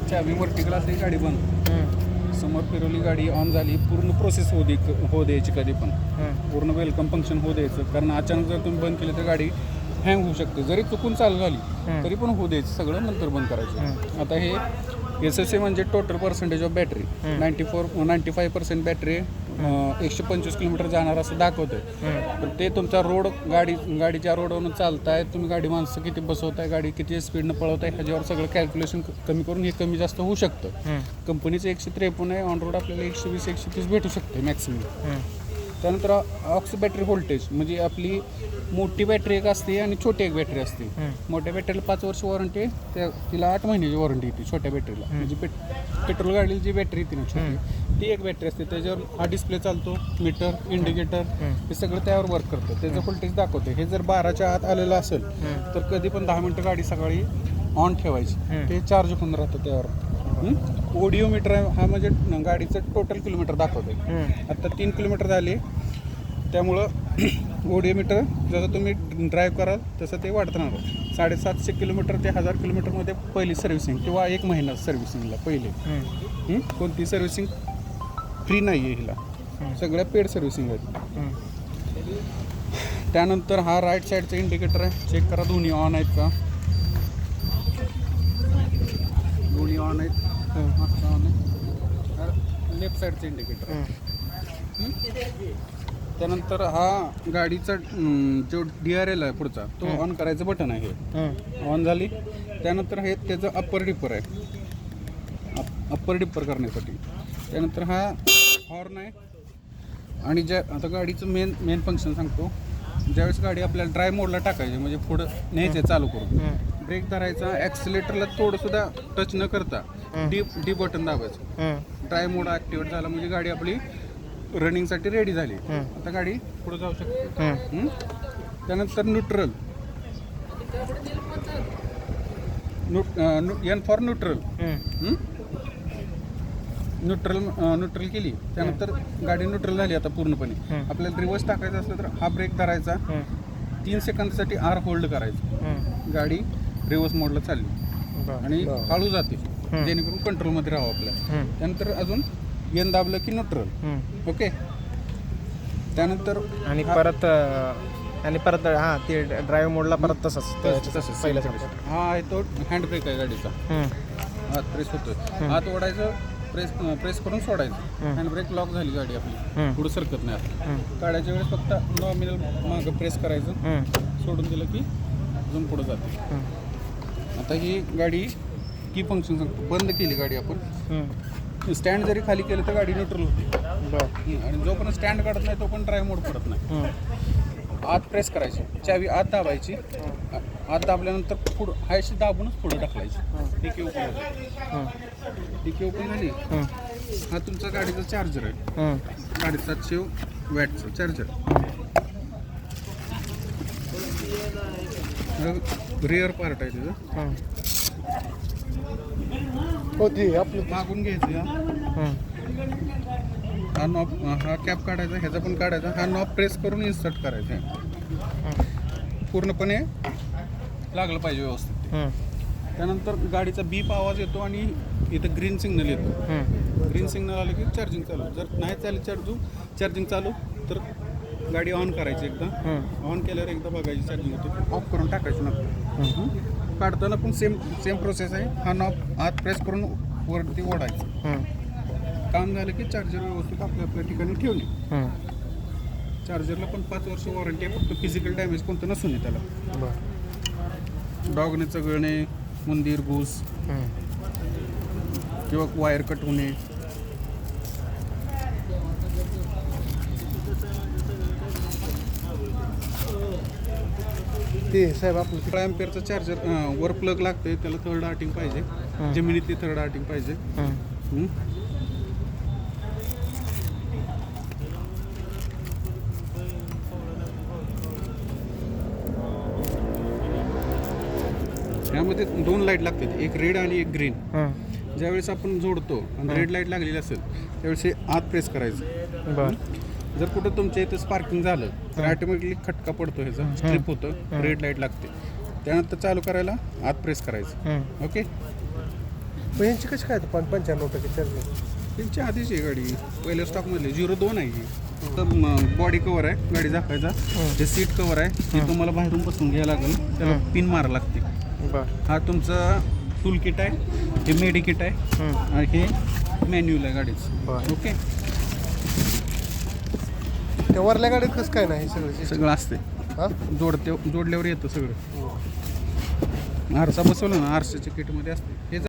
चावी वर्टिकल असली गाडी बंद, समोर फिरवली गाडी ऑन झाली, पूर्ण प्रोसेस होऊ द्यायची कधी पण, पूर्ण वेलकम फंक्शन होऊ द्यायचं. कारण अचानक जर तुम्ही बंद केली तर गाडी हँग होऊ शकते. जरी चुकून चालू झाली तरी पण होऊ द्यायचं, सगळं नंतर बंद करायचं. आता हे SSA म्हणजे total percentage of battery 95% battery 125 kilometre जाणार असं दाखवतंय. तर ते तुमचा रोड गाडीच्या रोडवरून चालताय, तुम्ही गाडी माणसं किती बसवताय, गाडी किती स्पीडनं पळवताय, ह्याच्यावर सगळं कॅल्क्युलेशन कमी करून हे कमी जास्त होऊ शकतं. कंपनीचं 153 आहे, ऑन रोड आपल्याला 120-130 भेटू शकते मॅक्सिमम. त्यानंतर ऑक्स बॅटरी व्होल्टेज म्हणजे आपली मोठी बॅटरी एक असते आणि छोटी एक बॅटरी असते. मोठ्या बॅटरीला 5 वर्ष वॉरंटी आहे, तिला 8 महिन्याची वॉरंटी येते छोट्या बॅटरीला. म्हणजे पेट्रोल गाडीला जी बॅटरी येते ना छोटी, ती एक बॅटरी असते. त्याच्यावर हा डिस्प्ले चालतो, मीटर, इंडिकेटर हे सगळं त्यावर वर्क करतं, त्याचं व्होल्टेज दाखवते. हे जर 12च्या आत आलेलं असेल तर कधी पण 10 मिनटं गाडी सकाळी ऑन ठेवायची, ते चार्ज होऊन राहतं त्यावर. ओडिओमीटर हा म्हणजे गाडीचं टोटल किलोमीटर दाखवतोय. आता 3 किलोमीटर झाले, त्यामुळं ओडिओमीटर जसं तुम्ही ड्राईव्ह कराल तसं ते वाढत राहणार. 750 किलोमीटर ते 1000 किलोमीटरमध्ये पहिली सर्व्हिसिंग किंवा 1 महिना सर्व्हिसिंगला पहिले. कोणती सर्व्हिसिंग फ्री नाही आहे हिला, सगळ्या पेड सर्व्हिसिंग आहेत. त्यानंतर हा राईट साईडचा इंडिकेटर आहे, चेक करा दोन्ही ऑन आहेत का. दोन्ही ऑन आहेत, मागचा ऑन आहे. लेफ्ट साईडचं इंडिकेटर आहे. त्यानंतर हा गाडीचा जो DRL आहे पुढचा, तो ऑन करायचं बटन आहे, हे ऑन झाली. त्यानंतर हे त्याचं अप्पर डिपर आहे, अप्पर डिपर करण्यासाठी. त्यानंतर हा हॉर्न आहे. आणि आता गाडीचं मेन फंक्शन सांगतो. ज्यावेळेस गाडी आपल्याला ड्राय मोडला टाकायची म्हणजे पुढं न्यायचं चालू करून, ब्रेक धरायचा, ॲक्सिलेटरला थोडंसुद्धा टच न करता डी बटन दाबायचं. ड्राय मोड ॲक्टिवेट झाला म्हणजे गाडी आपली रनिंगसाठी रेडी झाली. आता गाडी पुढे जाऊ शकते. त्यानंतर neutral, N for neutral. Neutral केली, त्यानंतर गाडी न्यूट्रल झाली. आता पूर्णपणे आपल्याला रिव्हर्स टाकायचं असलं तर हा ब्रेक धरायचा, 3 सेकंदासाठी R होल्ड करायचं, गाडी रिव्हर्स मोडला चालली आणि हळू जाते जेणेकरून कंट्रोलमध्ये राहावं आपल्या. त्यानंतर अजून N दाबलं की न्यूट्रल. ओके. त्यानंतर आणि परत हा ते ड्राईव्ह मोडला परत तसंच पहिल्या. हा आहे तो हँड ब्रेक आहे गाडीचा, हात प्रेस होतोय, हात ओढायचं, प्रेस करून सोडायचं. हँड ब्रेक लॉक झाली गाडी आपली, पुढे सरकत नाही. आता काढायच्या वेळेस फक्त नॉमिनल मागं प्रेस करायचं, सोडून दिलं की अजून पुढे जाते. आता ही गाडी की फंक्शन सांगतो. बंद केली गाडी आपण, स्टँड जरी खाली केलं तर गाडी न्यूट्रल होते. आणि जो पण स्टँड काढत नाही तो पण ड्राईव्ह मोड पडत नाही. आत प्रेस करायची, चावी आत दाबायची, आत दाबल्यानंतर पुढं हायशी दाबूनच पुढे टाकलायची. डिकी ओपन झाली. हा तुमचा गाडीचा चार्जर आहे, 750 वॅटचा चार्जर. रिअर पार्ट आहे तिथं, आपलं मागून घ्यायचं. हा नॉब, हा कॅप काढायचा, ह्याचा पण काढायचा. हा नॉब प्रेस करून इन्सर्ट करायचा, पूर्णपणे लागलं पाहिजे व्यवस्थित. त्यानंतर गाडीचा बीप आवाज येतो आणि इथं ग्रीन सिग्नल येतो. ग्रीन सिग्नल आलं की चार्जिंग चालू. जर नाही चार्जिंग चालू तर गाडी ऑन करायची. एकदा ऑन केल्यावर एकदा बघायची चार्जिंग होते, ऑफ करून टाकायचं नंतर. काढताना पण सेम प्रोसेस आहे. हा नॉब आत प्रेस करून वरती ओढायचं. काम झालं की चार्जर व्यवस्थित आपल्या ठिकाणी ठेवली. चार्जरला पण 5 वर्ष वॉरंटी आहे, फक्त फिजिकल डॅमेज कोणतं नसून आहे त्याला. डॉगने चगळणे, मंदिर घुस किंवा वायर कट होणे. ते साहेब आपलं 3 अँपिअरचं चार्जर वर प्लग लागतंय, त्याला थर्ड आर्टिंग पाहिजे, जमिनीतली थर्ड आर्टिंग पाहिजे. यामध्ये 2 लाईट लागतात, एक रेड आणि एक ग्रीन. ज्यावेळेस आपण जोडतो आणि रेड लाईट लागलेली असेल त्यावेळेस हे आत प्रेस करायचं. जर कुठं तुमच्या इथं स्पार्किंग झालं तर ऑटोमॅटिकली खटका पडतो, ह्याचा स्ट्रिप होतं, रेड लाईट लागते. त्यानंतर चालू करायला आत प्रेस करायचं. ओके. मग यांची कशी काय 95% चार्जिंग? त्यांची आधीच आहे गाडी, पहिल्या स्टॉकमधली 02 आहे ही. बॉडी कवर आहे गाडी झाकायचा, जे सीट कवर आहे ते तुम्हाला बाहेरून बसून घ्यायला लागेल, त्याला पिन मारा लागते. हा तुमचं टूल किट आहे, हे मेडी किट आहे आणि हे मॅन्युअल आहे गाडीचं. ओके. त्या वरल्या गाडीत कसं काय नाही सगळं सगळं असते, हां जोडल्यावर येतं सगळं. आरसा बसवलं ना, आरशाच्या किटमध्ये असते हे.